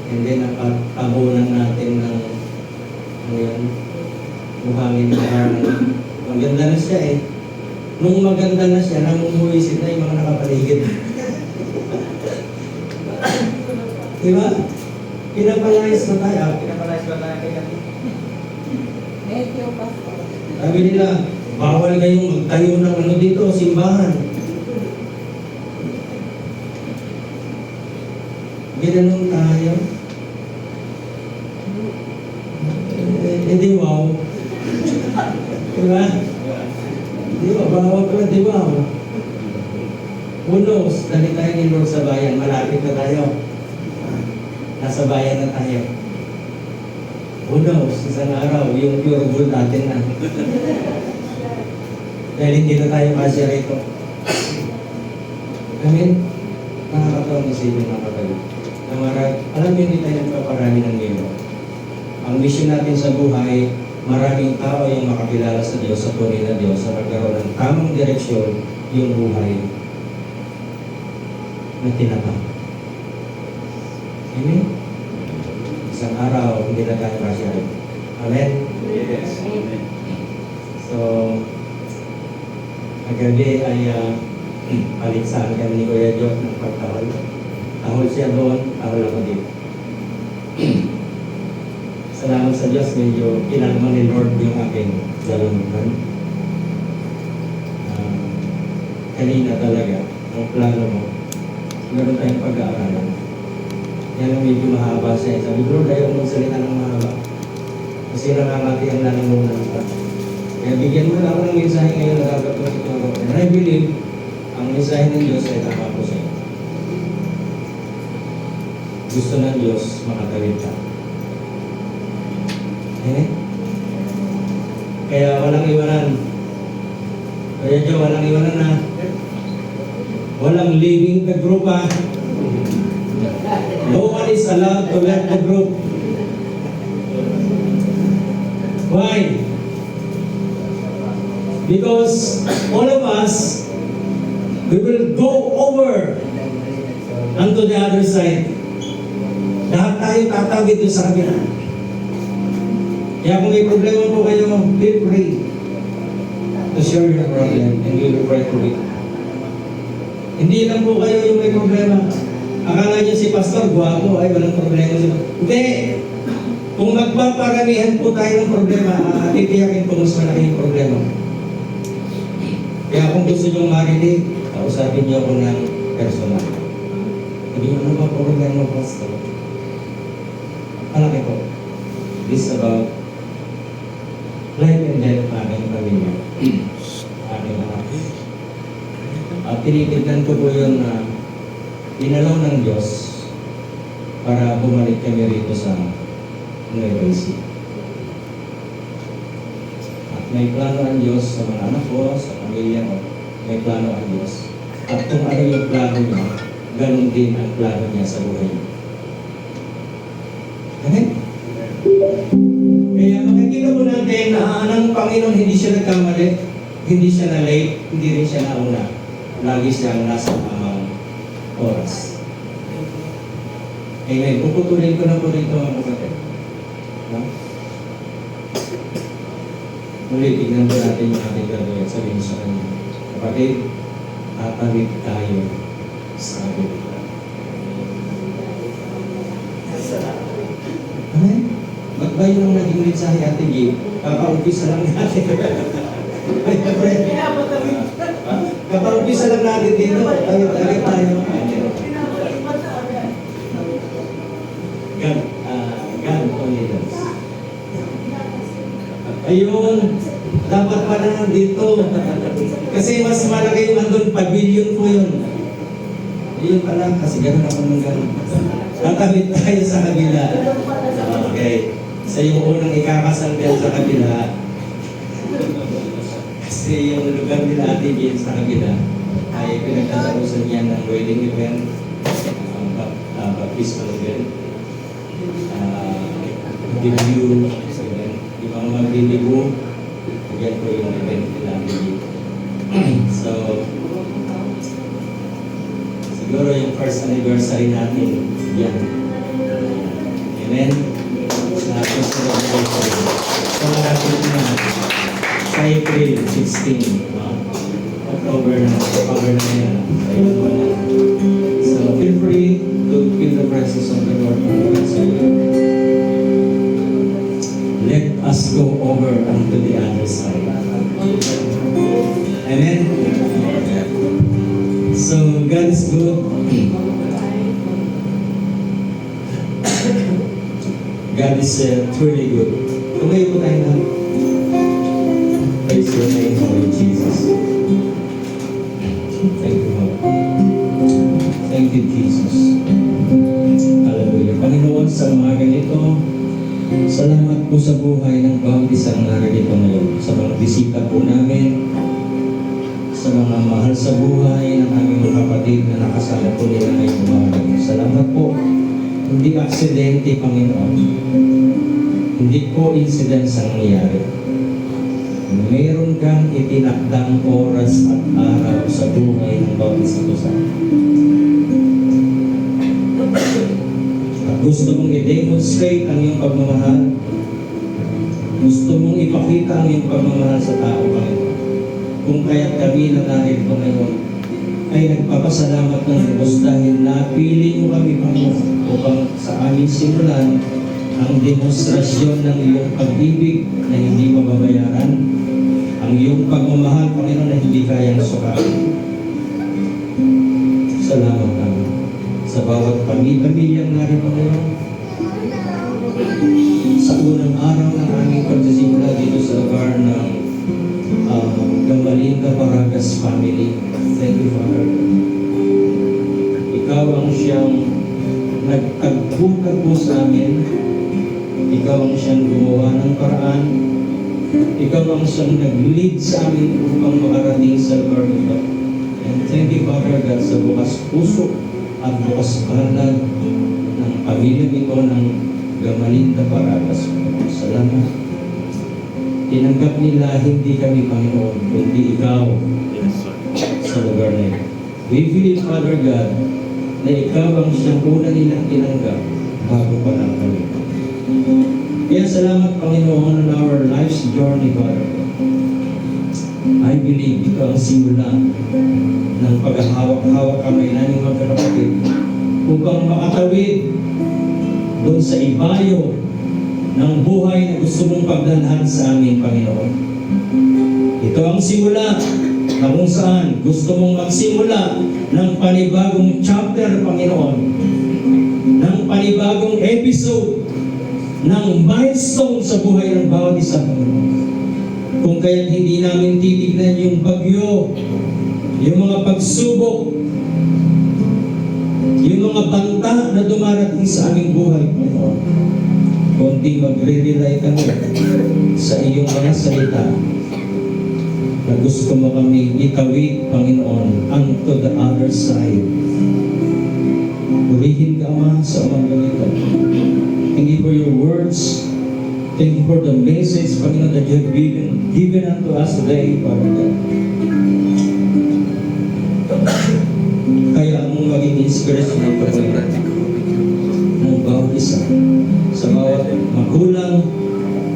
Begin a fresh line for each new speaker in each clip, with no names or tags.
And then, nakatabunan natin ng, ano yan, buhangin na maganda na siya eh. Nung maganda na siya, namumuwisit na yung mga nakapaligid. Diba? Pinapalayas na tayo.
Pinapalayas ba tayo kay kami?
Medyo pastor.
Sabi nila, bawal kayong magtayo ng ano dito, simbahan. Ginanong tayo. Di wow. Diba? Diba? Bawal pala, di wow. Who knows? Dali tayo ni Lord sa bayan. Malapit na tayo. Nasa bayan na tayo. Who knows? Isang araw, yung pure gold natin na. Dahil hindi na tayo kasya rito. Amen? Nakakatawa mo sa inyo mga kapatid. Alam niyo, hindi tayo nagpaparami ng ngero. Ang mission natin sa buhay, maraming tao yung makakilala sa Diyos, sa tunay na Diyos, sa magkaroon ng tamang direksyon yung buhay na tinatang. Amen? Isang araw, hindi na tayo kasya rin. Amen?
Yes. Amen.
So, kagabi ay paligsahan kami ni Kuya Job ng pagtahol. Tahol siya doon, tahol ako dito. Salamat sa Diyos, medyo kinalman ni Lord yung aking dalamutan. Kanina talaga, ang plano mo, meron tayong pag-aaralan. Yan ang medyo mahaba siya. Sabi ko, Lord, ayaw mong salita ng mahaba. Kasi nakangati ang lalamunan ka. Kaya bigyan mo na ako ng mensahe ngayon na gagawin ito. And I believe, ang mensahe ng Diyos ay tama po sa iyo. Gusto ng Diyos makatawid ka. Amen? Kaya walang iwanan. Kaya Diyo, walang iwanan na. Walang leaving the group ha. No one is allowed to let the group. Why? Because all of us, we will go over unto the other side. Lahat tayo tatawid doon sa kabila. Kaya kung may problema po kayo, feel free to share your problem and we will pray for it. Hindi lang po kayo yung may problema. Akala niyo si Pastor, guwapo, ay walang problema siya. Hindi! Kung magpaparamihan po tayo ng problema, titiyakin po mas malaki yung problema. Kaya kung gusto nyo marinig, kausapin niyo ako ng personal. Sabi niyo, ano ba problema, Pastor? Malaki po. This is about life and death ng aming pamilya. Aming anak. At tinitignan ko po yun na inalaw ng Diyos para bumalik kami rito sa Nueva Ecija. At may plano ang Diyos sa mga anak ko, sa pamilya ko. May plano ang Diyos. At kung ano yung plano niya, ganun din ang plano niya sa buhay niya. Amen? Kaya makikita po natin na ang Panginoon hindi siya nagkamali, hindi siya na late, hindi rin siya nauna. Lagi siyang nasa tamang oras. Amen. Puputulin ko na po rito ang kapatid. No? Muli, tignan po natin yung ating gagawin. Sabihin sa kanya, kapatid, tatawid tayo sa kabila. Amen? Magbayo ng naging mensahe Ate G, kaka-umpisa lang natin. Kaka-umpisa lang natin dito, tayo tayo. God only knows. Ayun, dapat pa na dito. Kasi mas malaki yung andun, pavilion po yun. Ayun pala, kasi gano'n ako nung gano'n. Tatawid tayo sa kabila. Okay. Sa yung unang ikakasal din sa kabila. Kasi yung lugar nila Ate Jane sa kabila ay pinagtatapusan niya ng wedding event, baptismal event, debut, yung mga maglilibo, yan po yung event nila Ate Jane. So, siguro yung first anniversary natin, yan. Amen? Sa susunod na April. So, natin na sa April 16. October na yan. Ayun mo na. So, feel free to feel the presence of the Lord. Let us go over unto the other side. Amen? So, God is good. God is truly good. Tumayo po tayo na. Praise your name, Lord Jesus. Thank you, Lord. Thank you, Jesus. Hallelujah. Panginoon, sa umaga nito, salamat po sa buhay ng bawat isang narito ngayon. Sa mga bisita po namin, sa mga mahal sa buhay ng aming mga kapatid na nakasama po nila ngayong umaga. Salamat po. Hindi aksidente, Panginoon. Hindi po incidents ang nangyari. Meron kang itinakdang oras at araw sa buhay ng bawat isa ko sa amin. At gusto mong i-demonstrate ang iyong pagmamahal. Gusto mong ipakita ang iyong pagmamahal sa tao, Panginoon. Kung kaya't kami na narito ngayon ay nagpapasalamat ng Diyos dahil napili mo kami, Panginoon, upang sa aming simulan ang demonstrasyon ng iyong pag-ibig na hindi mababayaran, ang iyong pagmamahal, Panginoon, na hindi kayang sukatin. Salamat namin sa bawat pamilyang narito ngayon. Sa unang araw ng aming pagsisimula dito sa lugar ng Gamalinda Baragas family. Thank you, Father. Ikaw ang siyang nagtagpo sa amin. Ikaw ang siyang gumawa ng paraan. Ikaw ang siyang nag-lead sa amin upang makarating sa lugar nito. And thank you, Father God, sa bukas puso at bukas palad ng pamilya nito ng Gamalinda Baragas. Salamat. Tinanggap nila hindi kami, Panginoon, kundi ikaw sa lugar na ito. We believe, Father God, na ikaw ang siyang una nilang tinanggap bago pa lang kami. Kaya salamat, Panginoon, on our life's journey, Father God. I believe ito ang simula ng paghahawak-hawak kamay namin magkakapatid upang makatawid doon sa ibayo ng buhay na gusto mong pagdalhan sa amin, Panginoon. Ito ang simula na kung saan gusto mong magsimula ng panibagong chapter, Panginoon, ng panibagong episode, ng milestone sa buhay ng bawat isa, Panginoon. Kung kaya't hindi namin titignan yung bagyo, yung mga pagsubok, yung mga banta na dumarating sa aming buhay, Panginoon. Kunting magre-rely kami sa iyong mga salita na gusto mo kami itawid, Panginoon, unto the other side. Purihin ka, Ama, sa umaga nito. Thank you for your words. Thank you for the message, Panginoon, that you have given unto us today, Father God. Kaya mong maging inspiration ng Panginoon ng bawat isa, sa bawat magulang,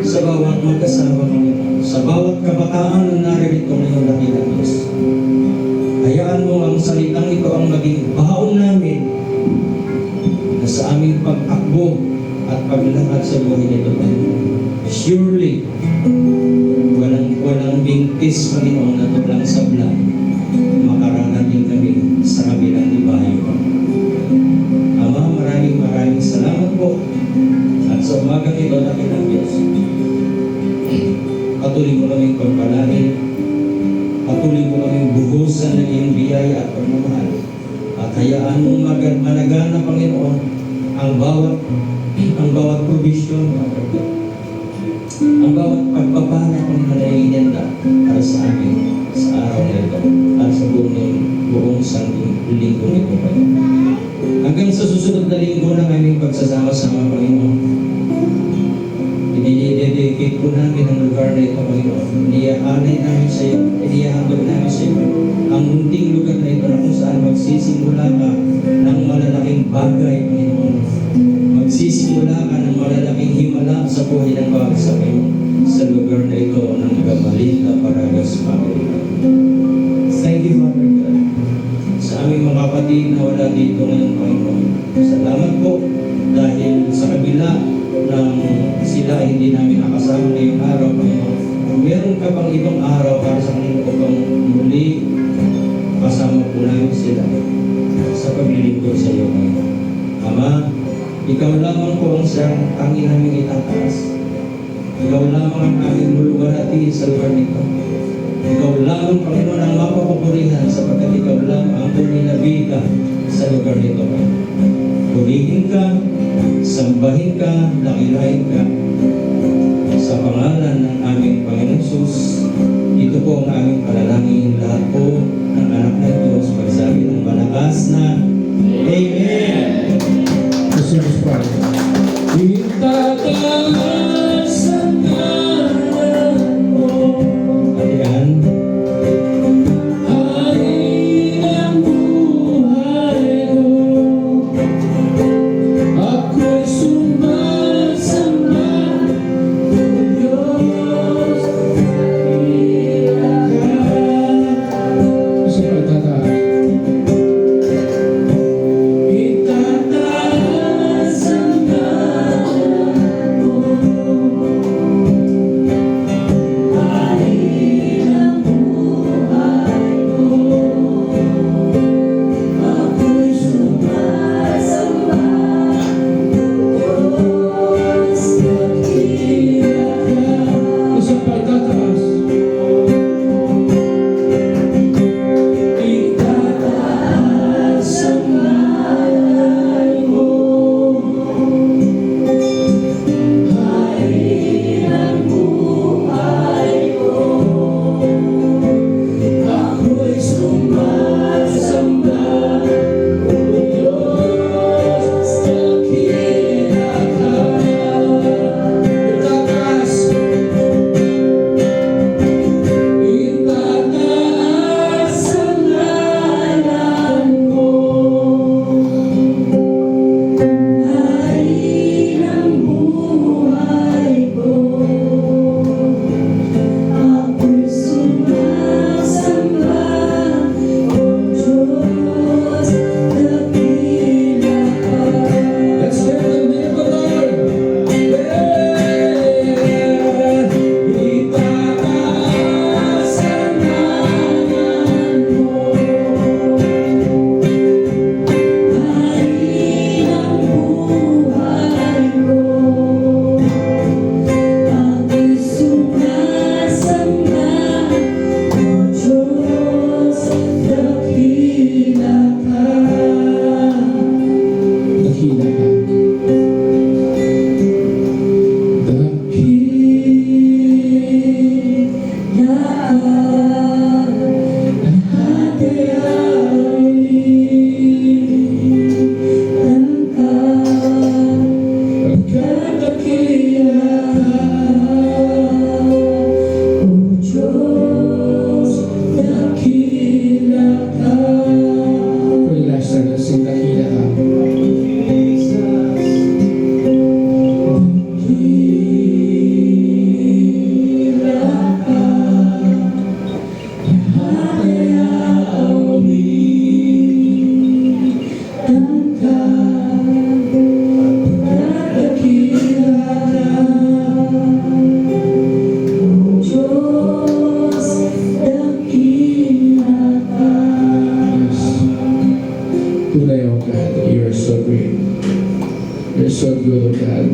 sa bawat magkasama, Panginoon, sa bawat kabataan na naririto ngayon dakilang Diyos. Hayaan mo ang salitang ito ang maging baon namin na sa aming pagtakbo at paglakad sa buhay nito, Panginoon. Surely, walang bingkis, Panginoon, na tulang sabla, makararating kami sa kabilang ibayo. Ama, maraming salamat po. At sa umagang ito, dakilang Diyos, patuloy mo kaming pagpalain, patuloy mo kaming buhusan ng iyong biyaya at pagmamahal. At hayaan mong managana, Panginoon, ang bawat provision, ang bawat pagpapala kung nalainenda para sa amin sa araw na ito at sa buong sangging linggo nito, Panginoon. Hanggang sa susunod na linggo ng aming pagsasama-sama, Panginoon, i-dedicate po namin ang lugar na ito, Panginoon. Iniaalay namin sa iyo, inihahabag namin sa iyo ang munting lugar na ito na kung saan magsisimula ka ng malalaking bagay, Panginoon. Magsisimula ka sa buhay ng bawat isa kayo sa lugar na ito ng Gamalinda, Paragas, Panginoon. Thank you, Father God, sa aming mga kapatid na wala dito ngayon, Panginoon. Salamat po dahil sa kabila ng sila hindi namin nakasama ngayong araw, Panginoon. Meron ka pang ibang araw para sa kanila upang muli kasama po namin sila sa paglilingkod sa iyo, Panginoon. Ama, ikaw lamang po ang siyang tanging namin itataas. Ikaw lamang ang aming luluwalhati sa lugar nito. Ikaw lamang, Panginoon, ang mapapupurihan sapagkat ikaw lamang ang tunay na bida sa lugar nito. Purihin ka, sambahin ka, dakilahin ka sa pangalan ng aming Panginoon Jesus. Ito po ang aming panalangin, lahat po ng anak ng Diyos, pagsabi ng malakas na Amen.
Let's pray. Itataas ang ngalan mo,
Ayan.
hari ng buhay ko. Ako'y sumasamba, O Diyos, dakilang ka. Isa pa, itataas. Itataas ang ngalan mo, hari ng buhay ko. Ako'y sumasamba, Diyos, dakilang ka. Isa pa, itataas. Itataas ang ngalan mo, hari ng buhay ko. Ako'y sumasamba, O Diyos, dakilang ka. Itataas. Itataas ang ngalan mo, hari ng buhay ko. Ako'y sumasamba, O Diyos, dakilang ka. Let's serve the name of the Lord. Itataas ang ngalan mo, hari ng buhay ko. Ako'y sumasamba, O Diyos, dakilang ka. Dakilang ka. Tunay, O God, that you are so great. You're so good, O God.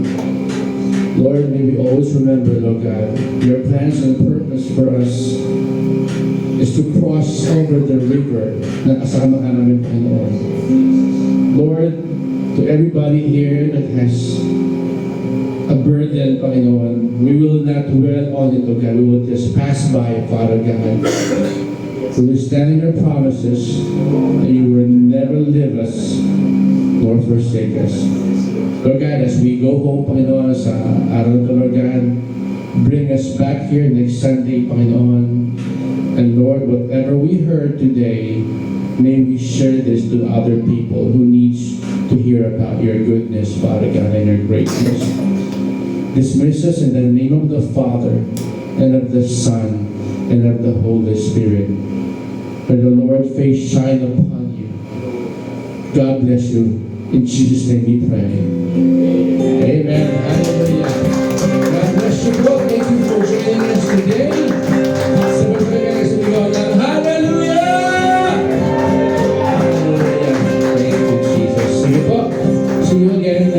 Lord, may we always remember, Lord God, your plans and purpose for us is to cross over the river na kasama ka namin, Panginoon. Lord, to everybody here that has a burden, Panginoon, we will not dwell on it, O God. We will just pass by, Father God. We will stand in your promises that you will never leave us nor forsake us. Lord God, as we go home, Panginoon, sa araw na Lord God, bring us back here next Sunday, Panginoon. And Lord, whatever we heard today, may we share this to other people who needs to hear about your goodness, Father God, and your greatness. dismiss us in the name of the Father, and of the Son, and of the Holy Spirit. May the Lord's face shine upon you. God bless you. In Jesus' name we pray. Amen.